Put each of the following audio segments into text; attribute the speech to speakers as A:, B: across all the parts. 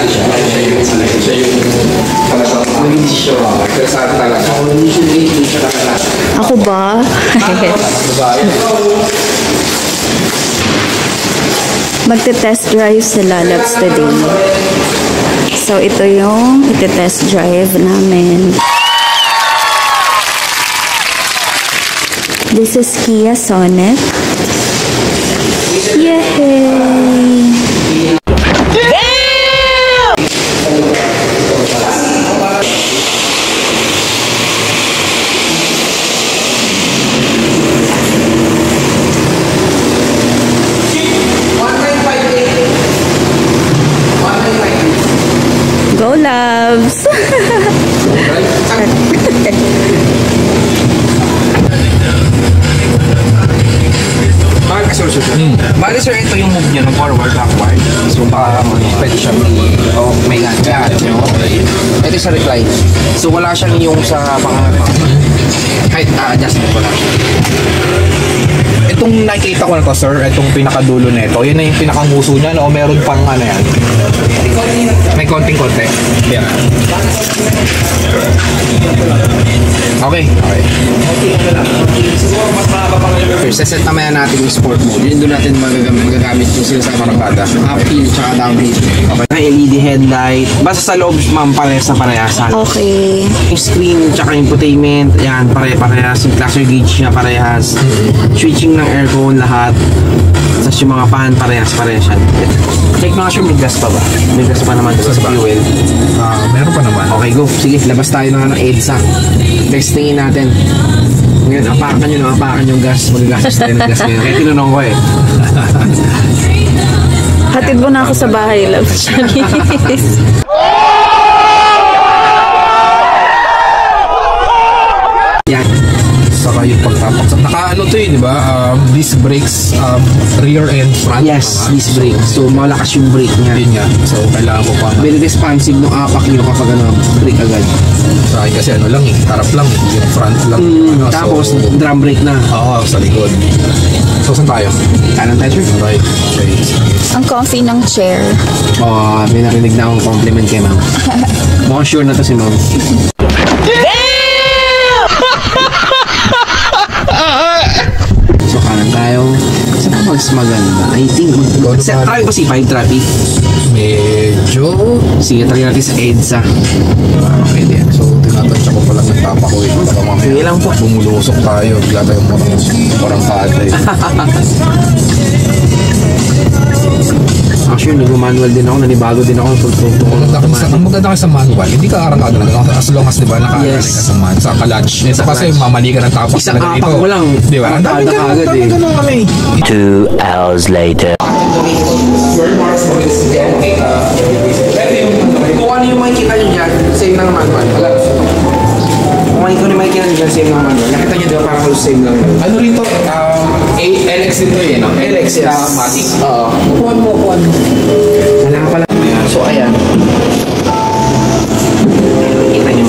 A: Siya yung talagang nag-desisyon. Pero sa atin talaga. Usually, hindi siya talaga.
B: Ako ba? Magte-test drive sila Labs today. So, ito yung iti-test drive namin. This is Kia Sonet. Yay! Go, Loves!
A: Bali sir, ito yung move niya ng forward, backward. So baka pwede siyang oh my god, ito sa recline. So wala siyang yung sa height adjustment wala siya.
C: Itong nakikita ko na to sir, itong pinakadulo nito, yun na yung pinakanguso niya o meron pang ano yan? May konting-konti? Yeah. Okay.
A: First, set naman natin yung sport mode. Yun doon natin magagamit yung sila sa marabada. Uphill tsaka downhill. Okay. LED headlight. Basta sa loob, ma'am, parehas na parehas.
B: Okay.
A: Yung screen tsaka infotainment, yan, parehas. Yung cluster gauge niya, parehas. Switching ng aircon, lahat. Tapos yung mga fan, parehas yan. Check mga sure, may gas pa ba? May gas pa naman sa fuel.
C: Meron pa naman.
A: Okay, go. Sige, labas tayo ng EDSA. Testingin natin. Ngayon, apakan yung gas. Magagastos tayo ng gas ngayon. Kaya tinanong ko eh.
B: Hatid mo na ako sa bahay, Love.
A: Yan.
C: Saka yung pagtapak. Naka-ano to eh, di ba? Disc brakes, rear and front.
A: Yes, disc brake. So, malakas yung brake niya.
C: Yun nga. So, kailangan ko pa.
A: Very responsive nung apak nyo kapag brake agad.
C: Sa akin kasi ano lang eh, harap lang eh, yung front lang.
A: Tapos, drum brake na.
C: Oo, sa likod. So, saan tayo?
A: Kanan tayo, sir?
C: Right. Okay.
B: Ang comfy ng chair.
A: May narinig na akong compliment kay ma'am. Mukhang sure na to si ma'am. So, kanan tayo. Saan pa mas maganda? I think, try ko si 5 traffic.
C: Medyo.
A: Sige, try natin sa EDSA.
C: Okay din. So, tinatansya ko palang nagtapa ko ito. Baka mamaya.
A: Sige lang po.
C: Bumulusok tayo. Bigla tayong parang kadre.
A: Actually, nag-manual din ako. Nanibago din ako.
C: Ang maganda ka sa manual, hindi ka arangkado na as long as diba nakaalalay ka sa sa clutch. Ito kasi mamali ka ng tapak
A: isang apak mo lang.
C: Diba? Ang dami ganun kami.
D: 2 hours later.
A: Kung ano yung makikita nyo dyan, same lang manual. Kung ano yung makikita nyo dyan, same lang manual. Nakita nyo diba parang same lang.
C: Ano rito? LX dito eh, no?
A: LX, yes.
C: Matic.
A: Upuan. Wala ka pala. So, ayan. Nakikita nyo.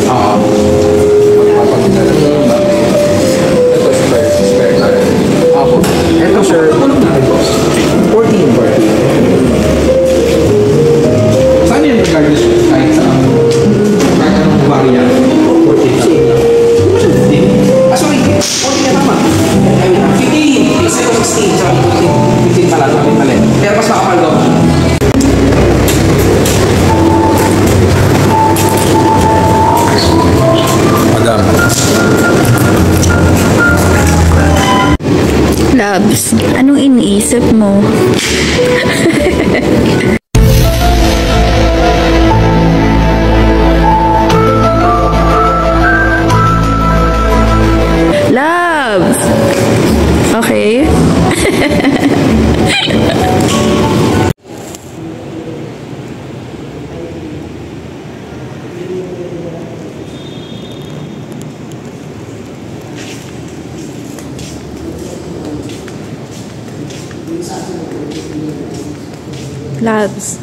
C: Ito, spare na rin.
A: Ito, sir. Tulog natin, boss. 14. Saan yun regardless kahit saan? Kahit anong variant? 14. Sorry. 14 na tama. I mean, 15. 16. Sorry. 15 pala. Pero mas makapal ko.
C: Madam.
B: Labs, anong iniisip mo? Labs! Okay. Labs.